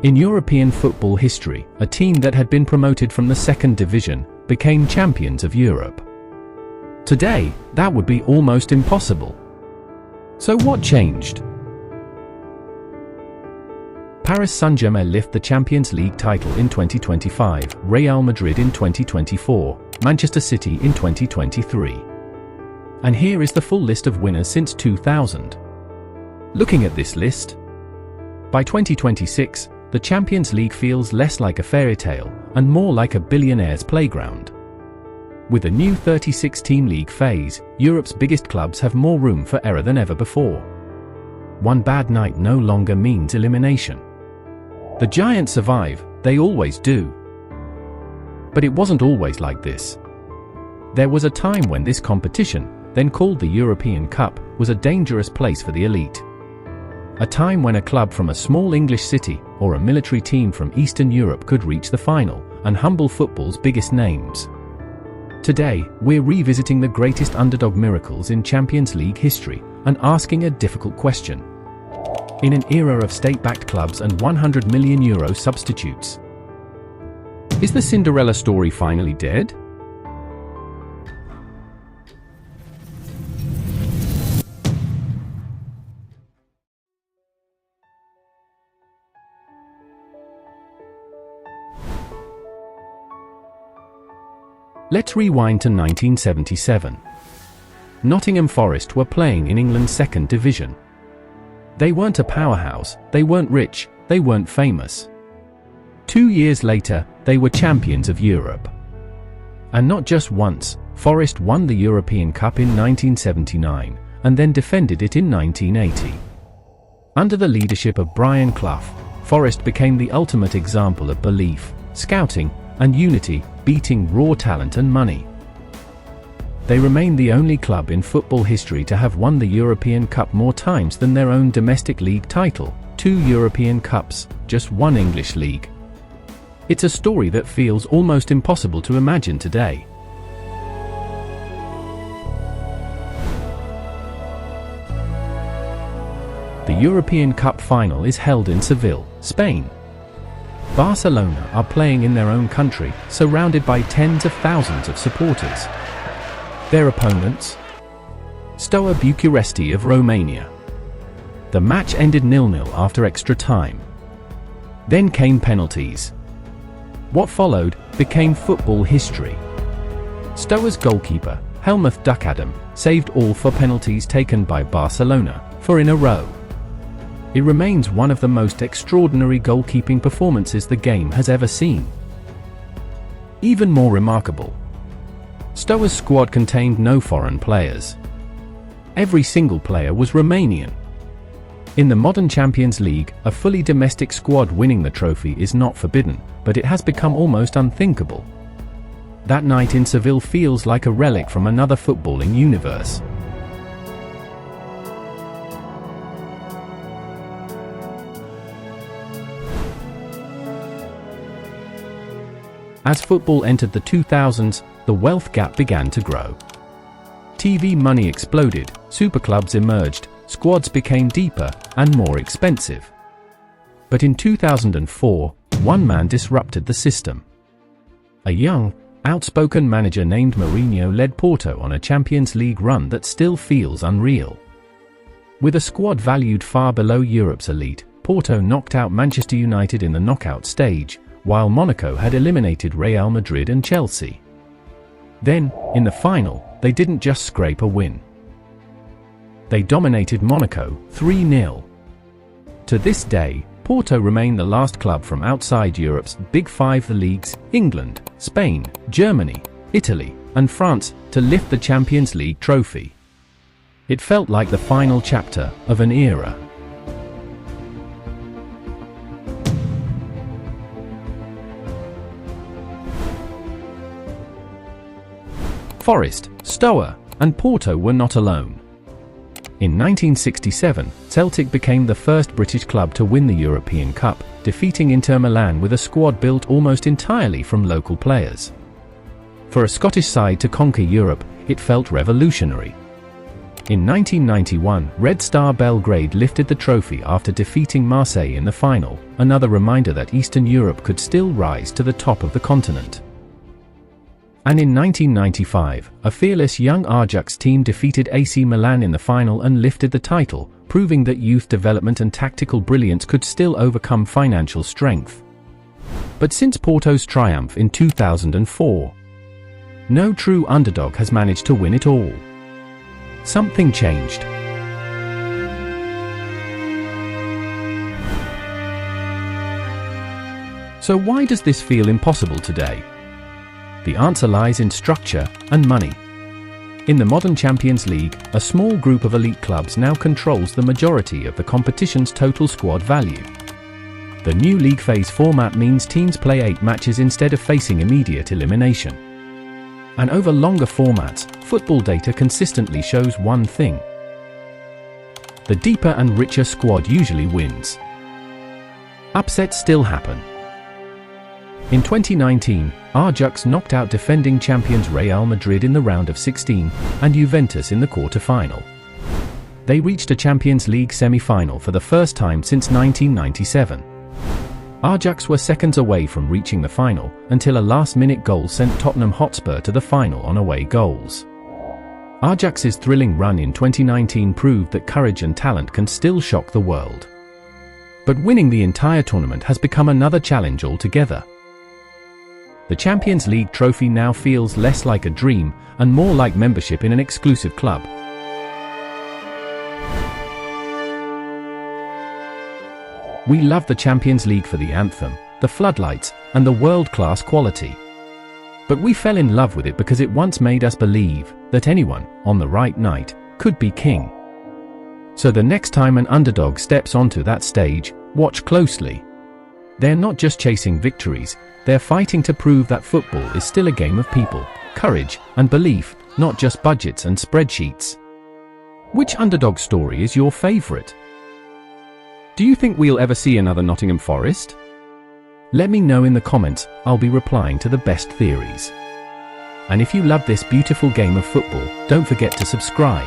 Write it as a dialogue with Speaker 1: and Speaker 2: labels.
Speaker 1: In European football history, a team that had been promoted from the second division became champions of Europe. Today, that would be almost impossible. So what changed? Paris Saint-Germain lift the Champions League title in 2025, Real Madrid in 2024, Manchester City in 2023. And here is the full list of winners since 2000. Looking at this list, by 2026, the Champions League feels less like a fairy tale and more like a billionaire's playground. With a new 36-team league phase, Europe's biggest clubs have more room for error than ever before. One bad night no longer means elimination. The giants survive, they always do. But it wasn't always like this. There was a time when this competition, then called the European Cup, was a dangerous place for the elite. A time when a club from a small English city or a military team from Eastern Europe could reach the final and humble football's biggest names. Today, we're revisiting the greatest underdog miracles in Champions League history and asking a difficult question. In an era of state-backed clubs and €100 million substitutes, is the Cinderella story finally dead? Let's rewind to 1977. Nottingham Forest were playing in England's second division. They weren't a powerhouse, they weren't rich, they weren't famous. 2 years later, they were champions of Europe. And not just once, Forest won the European Cup in 1979, and then defended it in 1980. Under the leadership of Brian Clough, Forest became the ultimate example of belief, scouting, and unity, beating raw talent and money. They remain the only club in football history to have won the European Cup more times than their own domestic league title, 2 European Cups, just 1 English league. It's a story that feels almost impossible to imagine today. The European Cup final is held in Seville, Spain. Barcelona are playing in their own country, surrounded by tens of thousands of supporters. Their opponents? Steaua Bucuresti of Romania. The match ended 0-0 after extra time. Then came penalties. What followed became football history. Steaua's goalkeeper, Helmuth Duckadam, saved all 4 penalties taken by Barcelona, 4 in a row. It remains one of the most extraordinary goalkeeping performances the game has ever seen. Even more remarkable, Steaua's squad contained no foreign players. Every single player was Romanian. In the modern Champions League, a fully domestic squad winning the trophy is not forbidden, but it has become almost unthinkable. That night in Seville feels like a relic from another footballing universe. As football entered the 2000s, the wealth gap began to grow. TV money exploded, superclubs emerged, squads became deeper and more expensive. But in 2004, one man disrupted the system. A young, outspoken manager named Mourinho led Porto on a Champions League run that still feels unreal. With a squad valued far below Europe's elite, Porto knocked out Manchester United in the knockout stage, while Monaco had eliminated Real Madrid and Chelsea. Then, in the final, they didn't just scrape a win. They dominated Monaco 3-0. To this day, Porto remain the last club from outside Europe's Big Five leagues, England, Spain, Germany, Italy, and France, to lift the Champions League trophy. It felt like the final chapter of an era. Forest, Steaua, and Porto were not alone. In 1967, Celtic became the first British club to win the European Cup, defeating Inter Milan with a squad built almost entirely from local players. For a Scottish side to conquer Europe, it felt revolutionary. In 1991, Red Star Belgrade lifted the trophy after defeating Marseille in the final, another reminder that Eastern Europe could still rise to the top of the continent. And in 1995, a fearless young Ajax team defeated AC Milan in the final and lifted the title, proving that youth development and tactical brilliance could still overcome financial strength. But since Porto's triumph in 2004, no true underdog has managed to win it all. Something changed. So why does this feel impossible today? The answer lies in structure and money. In the modern Champions League, a small group of elite clubs now controls the majority of the competition's total squad value. The new league phase format means teams play 8 matches instead of facing immediate elimination. And over longer formats, football data consistently shows one thing: the deeper and richer squad usually wins. Upsets still happen. In 2019, Ajax knocked out defending champions Real Madrid in the round of 16, and Juventus in the quarter-final. They reached a Champions League semi-final for the first time since 1997. Ajax were seconds away from reaching the final, until a last-minute goal sent Tottenham Hotspur to the final on away goals. Ajax's thrilling run in 2019 proved that courage and talent can still shock the world. But winning the entire tournament has become another challenge altogether. The Champions League trophy now feels less like a dream, and more like membership in an exclusive club. We love the Champions League for the anthem, the floodlights, and the world-class quality. But we fell in love with it because it once made us believe that anyone, on the right night, could be king. So the next time an underdog steps onto that stage, watch closely. They're not just chasing victories, they're fighting to prove that football is still a game of people, courage, and belief, not just budgets and spreadsheets. Which underdog story is your favorite? Do you think we'll ever see another Nottingham Forest? Let me know in the comments, I'll be replying to the best theories. And if you love this beautiful game of football, don't forget to subscribe.